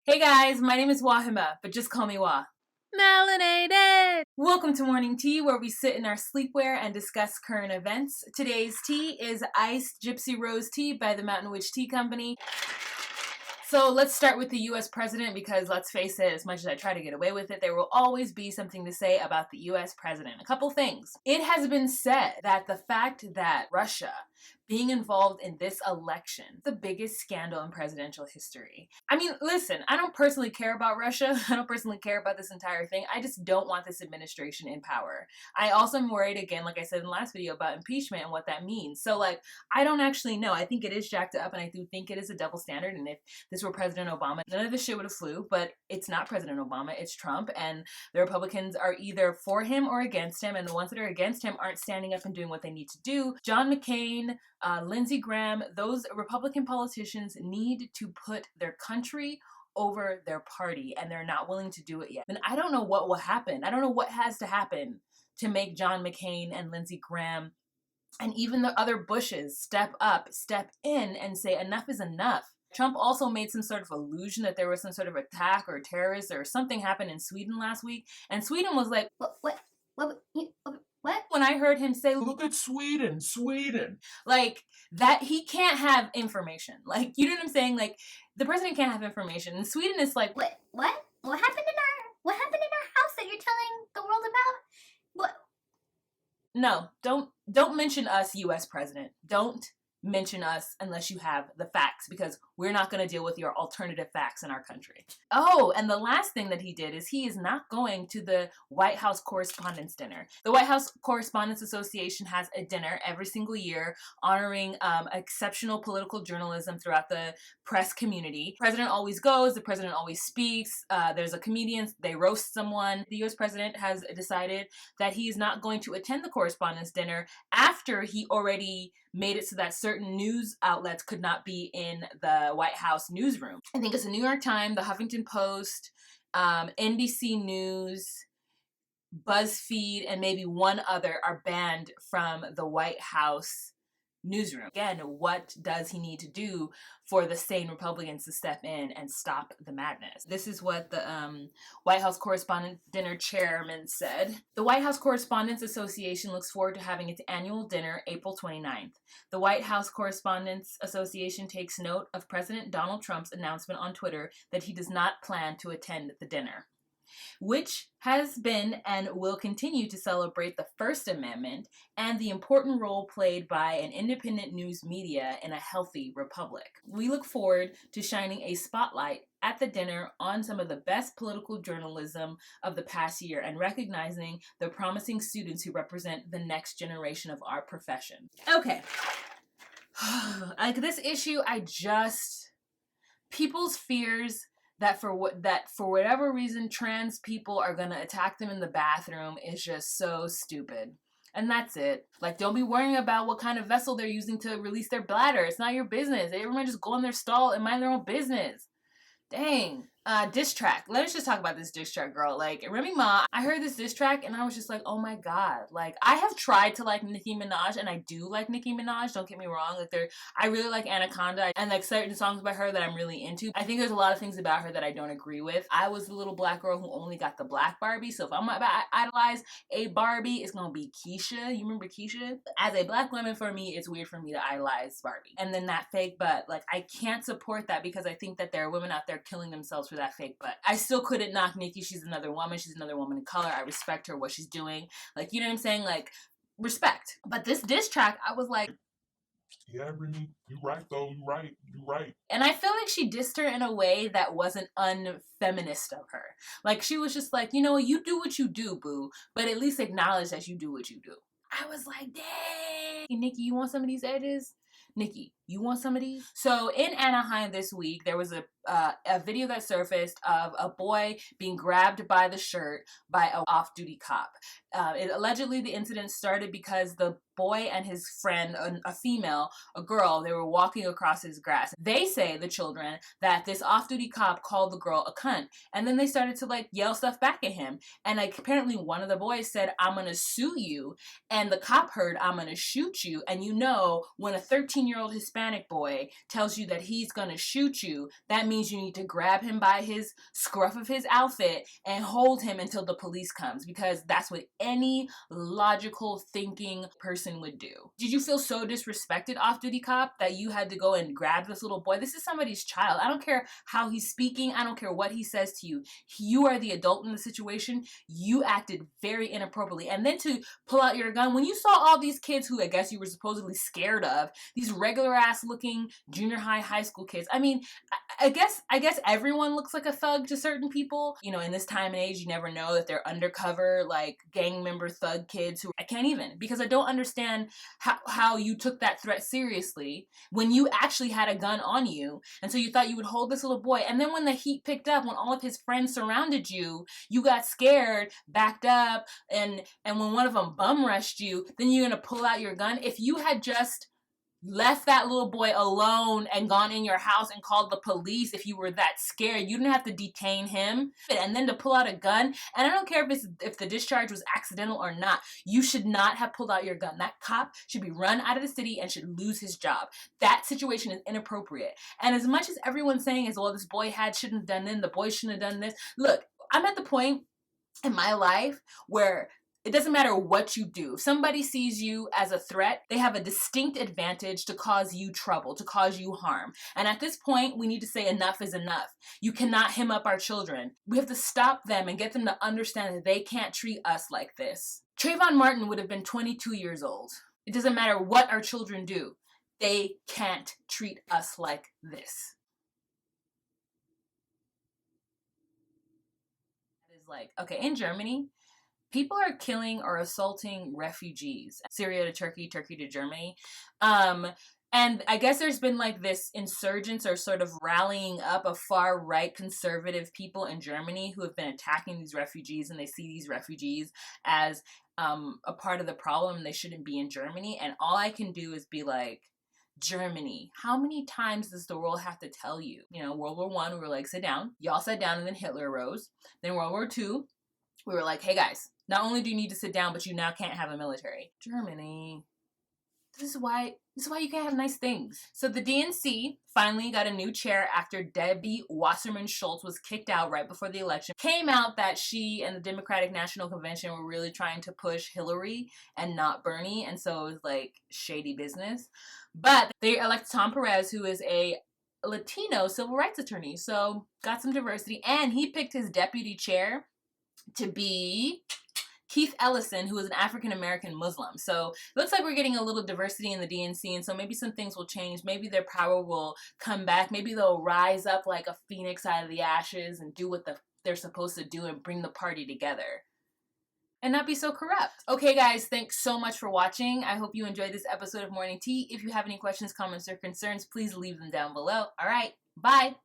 Hey guys, my name is Wahima, but just call me Wah. Melanated! Welcome to Morning Tea, where we sit in our sleepwear and discuss current events. Today's tea is Iced Gypsy Rose Tea by the Mountain Witch Tea Company. So let's start with the US president because let's face it, as much as I try to get away with it, there will always be something to say about the US president. A couple things. It has been said that the fact that Russia being involved in this election, the biggest scandal in presidential history. I mean, listen, I don't personally care about Russia. I don't personally care about this entire thing. I just don't want this administration in power. I also am worried, again, like I said in the last video, about impeachment and what that means. So, I don't actually know. I think it is jacked up, and I do think it is a double standard, and if this were President Obama, none of this shit would have flew, but it's not President Obama, it's Trump, and the Republicans are either for him or against him, and the ones that are against him aren't standing up and doing what they need to do. John McCain, Lindsey Graham, those Republican politicians need to put their country over their party, and they're not willing to do it yet. And I don't know what will happen. I don't know what has to happen to make John McCain and Lindsey Graham and even the other Bushes step up, step in, and say enough is enough. Trump also made some sort of allusion that there was some sort of attack or terrorist or something happened in Sweden last week, and Sweden was like, What? When I heard him say, look at Sweden. Like, that he can't have information. Like, you know what I'm saying? Like, the president can't have information. And Sweden is like, What happened in our house that you're telling the world about? What? No, don't mention us, US president. Don't mention us unless you have the facts, because we're not going to deal with your alternative facts in our country. Oh, and the last thing that he did is he is not going to the White House Correspondents' Dinner. The White House Correspondents Association has a dinner every single year honoring exceptional political journalism throughout the press community. The president always goes, the president always speaks, there's a comedian, they roast someone. The US president has decided that he is not going to attend the Correspondents' Dinner after he already made it so that certain news outlets could not be in the White House newsroom. I think it's the New York Times, the Huffington Post, NBC News, BuzzFeed, and maybe one other are banned from the White House newsroom. Again, what does he need to do for the sane Republicans to step in and stop the madness? This is what the White House Correspondents' Dinner chairman said. The White House Correspondents Association looks forward to having its annual dinner April 29th. The White House Correspondents Association takes note of President Donald Trump's announcement on Twitter that he does not plan to attend the dinner, which has been and will continue to celebrate the First Amendment and the important role played by an independent news media in a healthy republic. We look forward to shining a spotlight at the dinner on some of the best political journalism of the past year and recognizing the promising students who represent the next generation of our profession. Okay. Like, this issue, people's fears that for whatever reason trans people are gonna attack them in the bathroom is just so stupid. And that's it. Like, don't be worrying about what kind of vessel they're using to release their bladder. It's not your business. Everyone just go in their stall and mind their own business. Dang. Diss track. Let's just talk about this diss track, girl. Like, Remy Ma, I heard this diss track and I was just like, oh my god. Like, I have tried to like Nicki Minaj, and I do like Nicki Minaj, don't get me wrong. Like, I really like Anaconda and like certain songs by her that I'm really into. I think there's a lot of things about her that I don't agree with. I was the little black girl who only got the black Barbie, so if I'm about to idolize a Barbie, it's gonna be Keisha. You remember Keisha? As a black woman, for me, it's weird for me to idolize Barbie. And then that fake butt, like, I can't support that because I think that there are women out there killing themselves for that fake butt. I still couldn't knock Nicki. She's another woman. She's another woman of color. I respect her, what she's doing. Like, you know what I'm saying? Like, respect. But this diss track, I was like, yeah, Remy, you're right though. You're right. And I feel like she dissed her in a way that wasn't unfeminist of her. Like, she was just like, you know, you do what you do, boo, but at least acknowledge that you do what you do. I was like, dang. Nicki, you want some of these edges? Nicki, you want some of these? So in Anaheim this week, there was a video that surfaced of a boy being grabbed by the shirt by an off-duty cop. Allegedly, the incident started because the boy and his friend, a female, a girl, they were walking across his grass. They say, the children, that this off-duty cop called the girl a cunt. And then they started to like yell stuff back at him. And like apparently one of the boys said, I'm gonna sue you. And the cop heard, I'm gonna shoot you. And you know, when a 13-year-old Hispanic Hispanic boy tells you that he's gonna shoot you, that means you need to grab him by his scruff of his outfit and hold him until the police comes, because that's what any logical thinking person would do. Did you feel so disrespected, off-duty cop, that you had to go and grab this little boy? This is somebody's child. I don't care how he's speaking. I don't care what he says to you. You are the adult in the situation. You acted very inappropriately. And then to pull out your gun, when you saw all these kids who I guess you were supposedly scared of, these regular ass looking junior high school kids. I mean, I guess everyone looks like a thug to certain people. You know, in this time and age, you never know that they're undercover, like gang member thug kids who I can't even, because I don't understand how you took that threat seriously when you actually had a gun on you. And so you thought you would hold this little boy. And then when the heat picked up, when all of his friends surrounded you, you got scared, backed up, and when one of them bum rushed you, then you're gonna pull out your gun. If you had just left that little boy alone and gone in your house and called the police, if you were that scared, you didn't have to detain him. And then to pull out a gun, and I don't care if the discharge was accidental or not, you should not have pulled out your gun. That cop should be run out of the city and should lose his job. That situation is inappropriate. And as much as everyone's saying is, well, this boy shouldn't have done this, the boy shouldn't have done this. Look, I'm at the point in my life where it doesn't matter what you do. If somebody sees you as a threat, they have a distinct advantage to cause you trouble, to cause you harm. And at this point, we need to say enough is enough. You cannot hem up our children. We have to stop them and get them to understand that they can't treat us like this. Trayvon Martin would have been 22 years old. It doesn't matter what our children do. They can't treat us like this. It is like, okay, in Germany, people are killing or assaulting refugees. Syria to Turkey, Turkey to Germany. And I guess there's been like this insurgence or sort of rallying up of far-right conservative people in Germany who have been attacking these refugees, and they see these refugees as a part of the problem. They shouldn't be in Germany. And all I can do is be like, Germany, how many times does the world have to tell you? You know, World War I, we were like, sit down. Y'all sat down, and then Hitler arose. Then World War II, we were like, hey guys, not only do you need to sit down, but you now can't have a military. Germany. This is why you can't have nice things. So the DNC finally got a new chair after Debbie Wasserman Schultz was kicked out right before the election. Came out that she and the Democratic National Convention were really trying to push Hillary and not Bernie, and so it was like shady business. But they elected Tom Perez, who is a Latino civil rights attorney, so got some diversity, and he picked his deputy chair to be Keith Ellison, who is an African-American Muslim. So it looks like we're getting a little diversity in the DNC, and so maybe some things will change. Maybe their power will come back. Maybe they'll rise up like a phoenix out of the ashes and do what they're supposed to do and bring the party together and not be so corrupt. Okay, guys, thanks so much for watching. I hope you enjoyed this episode of Morning Tea. If you have any questions, comments, or concerns, please leave them down below. All right, bye.